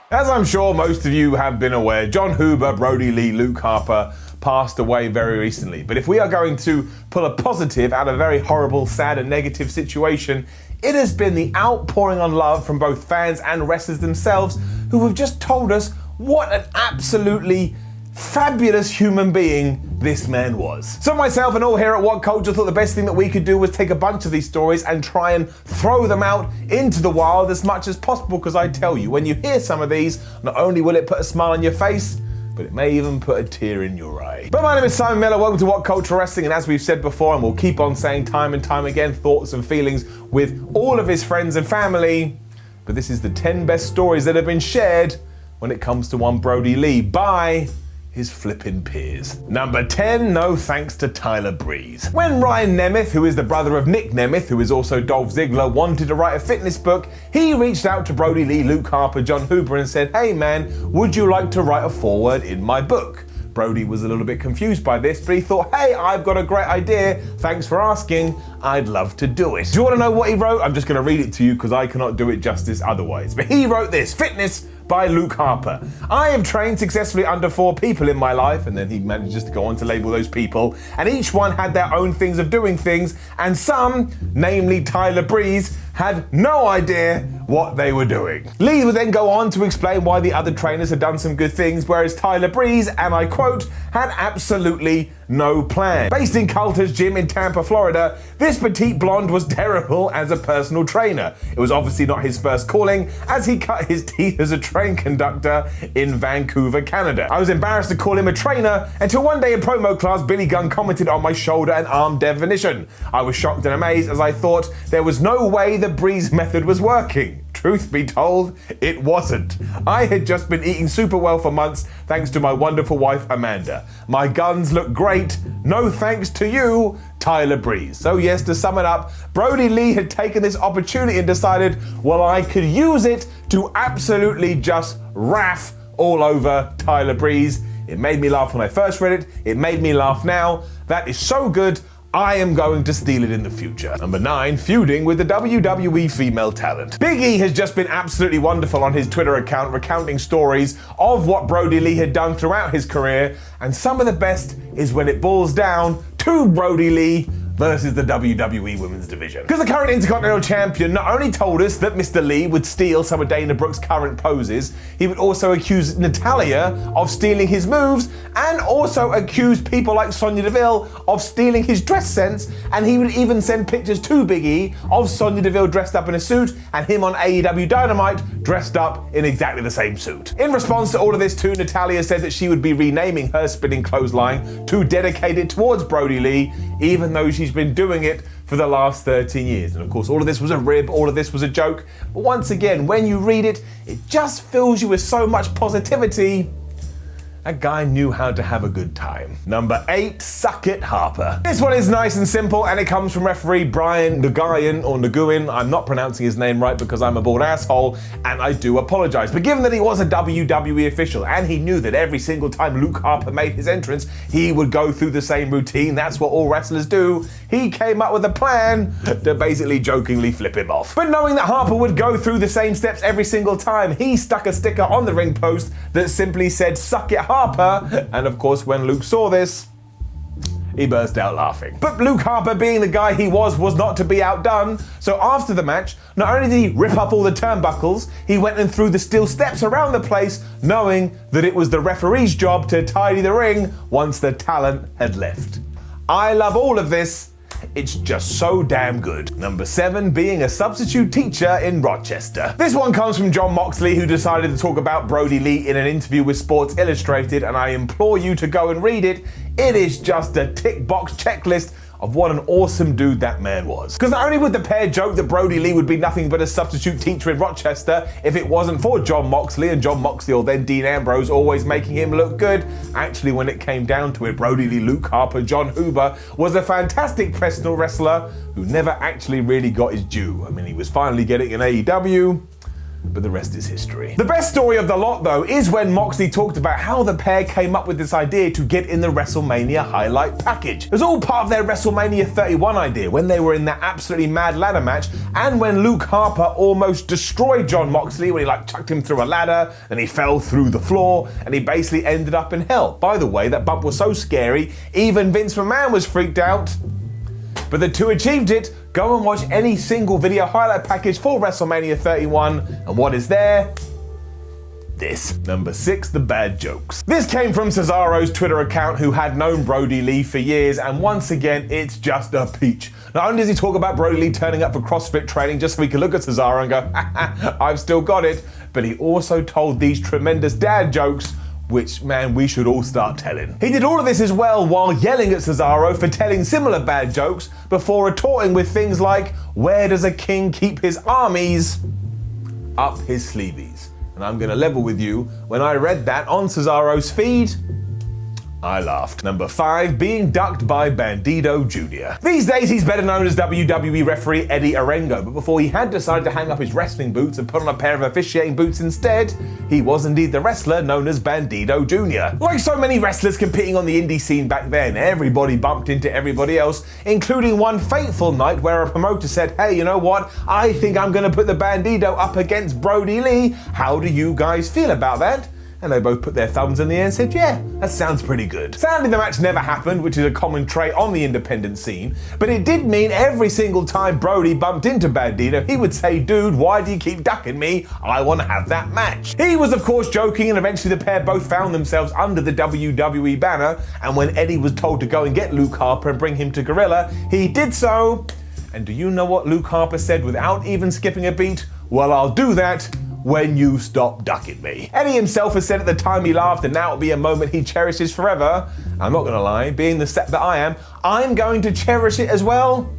As I'm sure most of you have been aware, Jon Huber, Brodie Lee, Luke Harper passed away very recently. But if we are going to pull a positive out of a very horrible, sad and negative situation, it has been the outpouring on love from both fans and wrestlers themselves who have just told us what an absolutely fabulous human being this man was. So myself and all here at What Culture thought the best thing that we could do was take a bunch of these stories and try and throw them out into the wild as much as possible, because I tell you, when you hear some of these, not only will it put a smile on your face, but it may even put a tear in your eye. But my name is Simon Miller, welcome to What Culture Wrestling, and as we've said before, and we'll keep on saying time and time again, thoughts and feelings with all of his friends and family, but this is the 10 best stories that have been shared when it comes to one Brodie Lee by his flippin' peers. Number 10, no thanks to Tyler Breeze. When Ryan Nemeth, who is the brother of Nick Nemeth, who is also Dolph Ziggler, wanted to write a fitness book, he reached out to Brodie Lee, Luke Harper, Jon Huber and said, "Hey man, would you like to write a foreword in my book?" Brodie was a little bit confused by this, but he thought, hey, I've got a great idea. Thanks for asking. I'd love to do it. Do you want to know what he wrote? I'm just going to read it to you because I cannot do it justice otherwise. But he wrote this: Fitness by Luke Harper. I have trained successfully under 4 people in my life, and then he manages to go on to label those people, and each one had their own things of doing things, and some, namely Tyler Breeze, had no idea what they were doing. Lee would then go on to explain why the other trainers had done some good things, whereas Tyler Breeze, and I quote, had absolutely no plan. Based in Coulter's gym in Tampa, Florida, this petite blonde was terrible as a personal trainer. It was obviously not his first calling, as he cut his teeth as a train conductor in Vancouver, Canada. I was embarrassed to call him a trainer until one day in promo class, Billy Gunn commented on my shoulder and arm definition. I was shocked and amazed as I thought there was no way the Breeze method was working. Truth be told, it wasn't. I had just been eating super well for months thanks to my wonderful wife, Amanda. My guns look great. No thanks to you, Tyler Breeze. So yes, to sum it up, Brodie Lee had taken this opportunity and decided, well, I could use it to absolutely just raff all over Tyler Breeze. It made me laugh when I first read it. It made me laugh now. That is so good, I am going to steal it in the future. Number 9, feuding with the WWE female talent. Big E has just been absolutely wonderful on his Twitter account, recounting stories of what Brodie Lee had done throughout his career, and some of the best is when it boils down to Brodie Lee versus the WWE Women's Division. Because the current Intercontinental Champion not only told us that Mr. Lee would steal some of Dana Brooke's current poses, he would also accuse Natalya of stealing his moves, and also accuse people like Sonya Deville of stealing his dress sense, and he would even send pictures to Big E of Sonya Deville dressed up in a suit and him on AEW Dynamite dressed up in exactly the same suit. In response to all of this too, Natalya said that she would be renaming her spinning clothesline to dedicate it towards Brodie Lee, even though she's been doing it for the last 13 years. And of course, all of this was a rib, all of this was a joke. But once again, when you read it, it just fills you with so much positivity. That guy knew how to have a good time. Number 8, suck it, Harper. This one is nice and simple, and it comes from referee Brian Nguyen. I'm not pronouncing his name right because I'm a bald asshole, and I do apologize. But given that he was a WWE official, and he knew that every single time Luke Harper made his entrance, he would go through the same routine, that's what all wrestlers do, he came up with a plan to basically jokingly flip him off. But knowing that Harper would go through the same steps every single time, he stuck a sticker on the ring post that simply said, "Suck it, Harper." And of course, when Luke saw this, he burst out laughing. But Luke Harper, being the guy he was not to be outdone. So after the match, not only did he rip off all the turnbuckles, he went and threw the steel steps around the place, knowing that it was the referee's job to tidy the ring once the talent had left. I love all of this. It's just so damn good. Number 7, being a substitute teacher in Rochester. This one comes from Jon Moxley, who decided to talk about Brodie Lee in an interview with Sports Illustrated, and I implore you to go and read it. It is just a tick box checklist of what an awesome dude that man was. Because not only would the pair joke that Brodie Lee would be nothing but a substitute teacher in Rochester if it wasn't for Jon Moxley, and Jon Moxley or then Dean Ambrose always making him look good, actually when it came down to it, Brodie Lee, Luke Harper, Jon Huber was a fantastic professional wrestler who never actually really got his due. I mean, he was finally getting an AEW, but the rest is history. The best story of the lot, though, is when Moxley talked about how the pair came up with this idea to get in the WrestleMania highlight package. It was all part of their WrestleMania 31 idea when they were in that absolutely mad ladder match, and when Luke Harper almost destroyed Jon Moxley when he chucked him through a ladder, and he fell through the floor, and he basically ended up in hell. By the way, that bump was so scary, even Vince McMahon was freaked out. But the two achieved it. Go and watch any single video highlight package for WrestleMania 31, and what is there? This. Number 6, the bad jokes. This came from Cesaro's Twitter account, who had known Brodie Lee for years, and once again, it's just a peach. Not only does he talk about Brodie Lee turning up for CrossFit training just so he could look at Cesaro and go, I've still got it, but he also told these tremendous dad jokes, which, man, we should all start telling. He did all of this as well while yelling at Cesaro for telling similar bad jokes before retorting with things like, where does a king keep his armies? Up his sleeveys. And I'm gonna level with you, when I read that on Cesaro's feed, I laughed. Number 5, being ducked by Bandido Jr. These days he's better known as WWE referee Eddie Arengo, but before he had decided to hang up his wrestling boots and put on a pair of officiating boots instead, he was indeed the wrestler known as Bandido Jr. Like so many wrestlers competing on the indie scene back then, everybody bumped into everybody else, including one fateful night where a promoter said, hey, you know what, I think I'm gonna put the Bandido up against Brodie Lee. How do you guys feel about that? And they both put their thumbs in the air and said, yeah, that sounds pretty good. Sadly, the match never happened, which is a common trait on the independent scene, but it did mean every single time Brodie bumped into Bandido, he would say, dude, why do you keep ducking me? I want to have that match. He was, of course, joking, and eventually the pair both found themselves under the WWE banner, and when Eddie was told to go and get Luke Harper and bring him to Gorilla, he did so. And do you know what Luke Harper said without even skipping a beat? Well, I'll do that when you stop ducking me. Eddie himself has said at the time he laughed, and now it'll be a moment he cherishes forever. I'm not gonna lie, being the set that I am, I'm going to cherish it as well.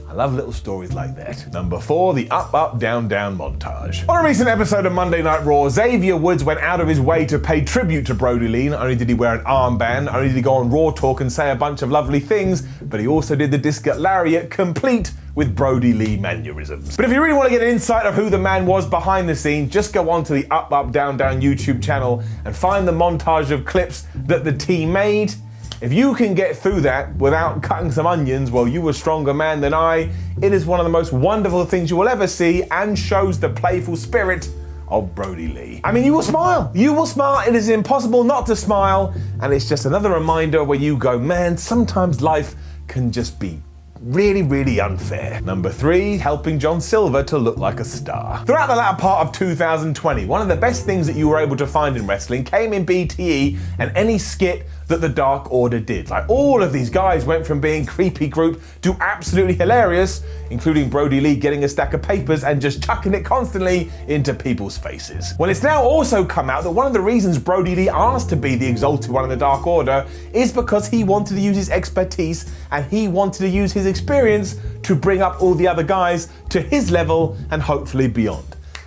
I love little stories like that. Number 4, the up, up, down, down montage. On a recent episode of Monday Night Raw, Xavier Woods went out of his way to pay tribute to Brodie Lee. Not only did he wear an armband, not only did he go on Raw Talk and say a bunch of lovely things, but he also did the discus lariat complete with Brodie Lee mannerisms. But if you really want to get an insight of who the man was behind the scene, just go onto the Up, Up, Down, Down YouTube channel and find the montage of clips that the team made. If you can get through that without cutting some onions, well, you a stronger man than I. It is one of the most wonderful things you will ever see and shows the playful spirit of Brodie Lee. I mean, you will smile. You will smile. It is impossible not to smile. And it's just another reminder where you go, man, sometimes life can just be really, really unfair. Number 3, helping John Silver to look like a star. Throughout the latter part of 2020, one of the best things that you were able to find in wrestling came in BTE and any skit that the Dark Order did. Like, all of these guys went from being creepy group to absolutely hilarious, including Brodie Lee getting a stack of papers and just chucking it constantly into people's faces. Well, it's now also come out that one of the reasons Brodie Lee asked to be the Exalted One in the Dark Order is because he wanted to use his expertise and he wanted to use his experience to bring up all the other guys to his level and hopefully beyond.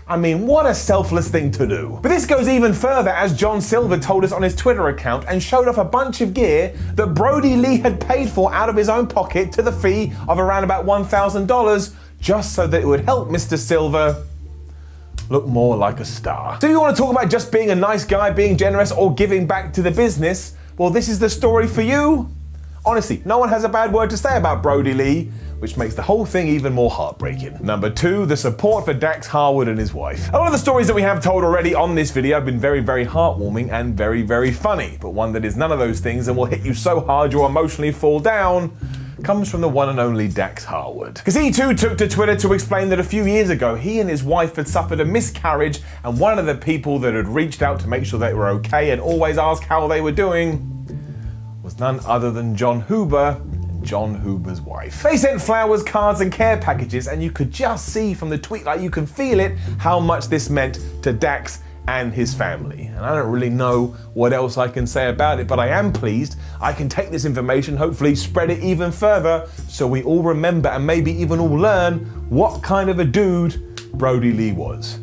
I mean, what a selfless thing to do. But this goes even further, as John Silver told us on his Twitter account and showed off a bunch of gear that Brodie Lee had paid for out of his own pocket to the fee of around about $1,000, just so that it would help Mr. Silver look more like a star. So you want to talk about just being a nice guy, being generous, or giving back to the business? Well, this is the story for you. Honestly, no one has a bad word to say about Brodie Lee, which makes the whole thing even more heartbreaking. Number 2, the support for Dax Harwood and his wife. A lot of the stories that we have told already on this video have been very, very heartwarming and very, very funny, but one that is none of those things and will hit you so hard you'll emotionally fall down comes from the one and only Dax Harwood. Because he too took to Twitter to explain that a few years ago, he and his wife had suffered a miscarriage, and one of the people that had reached out to make sure they were okay and always ask how they were doing was none other than Jon Huber, Jon Huber's wife. They sent flowers, cards, and care packages, and you could just see from the tweet, like you can feel it, how much this meant to Dax and his family. And I don't really know what else I can say about it, but I am pleased I can take this information, hopefully spread it even further, so we all remember and maybe even all learn what kind of a dude Brodie Lee was.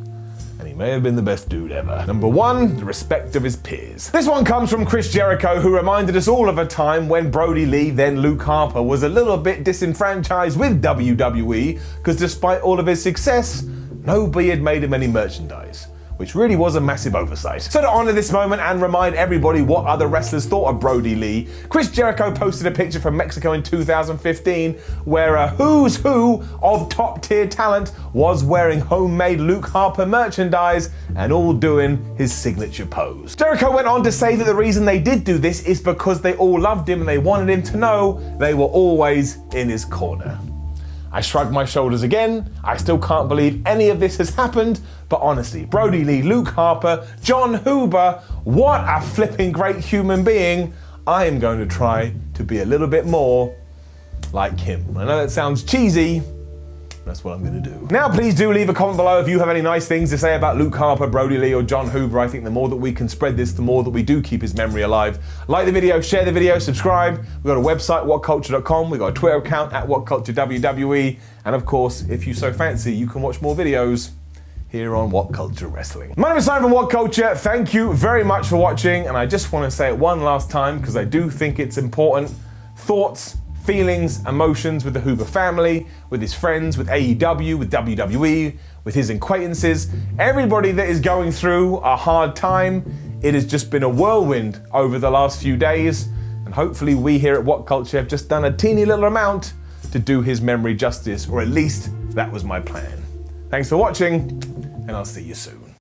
And he may have been the best dude ever. Number 1, the respect of his peers. This one comes from Chris Jericho, who reminded us all of a time when Brodie Lee, then Luke Harper, was a little bit disenfranchised with WWE, because despite all of his success, nobody had made him any merchandise, which really was a massive oversight. So to honor this moment and remind everybody what other wrestlers thought of Brodie Lee, Chris Jericho posted a picture from Mexico in 2015 where a who's who of top tier talent was wearing homemade Luke Harper merchandise and all doing his signature pose. Jericho went on to say that the reason they did do this is because they all loved him and they wanted him to know they were always in his corner. I shrugged my shoulders again. I still can't believe any of this has happened, but honestly, Brodie Lee, Luke Harper, Jon Huber, what a flipping great human being. I am going to try to be a little bit more like him. I know that sounds cheesy, that's what I'm going to do. Now, please do leave a comment below if you have any nice things to say about Luke Harper, Brodie Lee, or Jon Huber. I think the more that we can spread this, the more that we do keep his memory alive. Like the video, share the video, subscribe. We've got a website, whatculture.com. We've got a Twitter account at whatculturewwe. And of course, if you so fancy, you can watch more videos here on What Culture Wrestling. My name is Simon from What Culture. Thank you very much for watching. And I just want to say it one last time because I do think it's important. Thoughts, feelings, emotions with the Huber family, with his friends, with AEW, with WWE, with his acquaintances, everybody that is going through a hard time. It has just been a whirlwind over the last few days, and hopefully we here at What Culture have just done a teeny little amount to do his memory justice, or at least that was my plan. Thanks for watching, and I'll see you soon.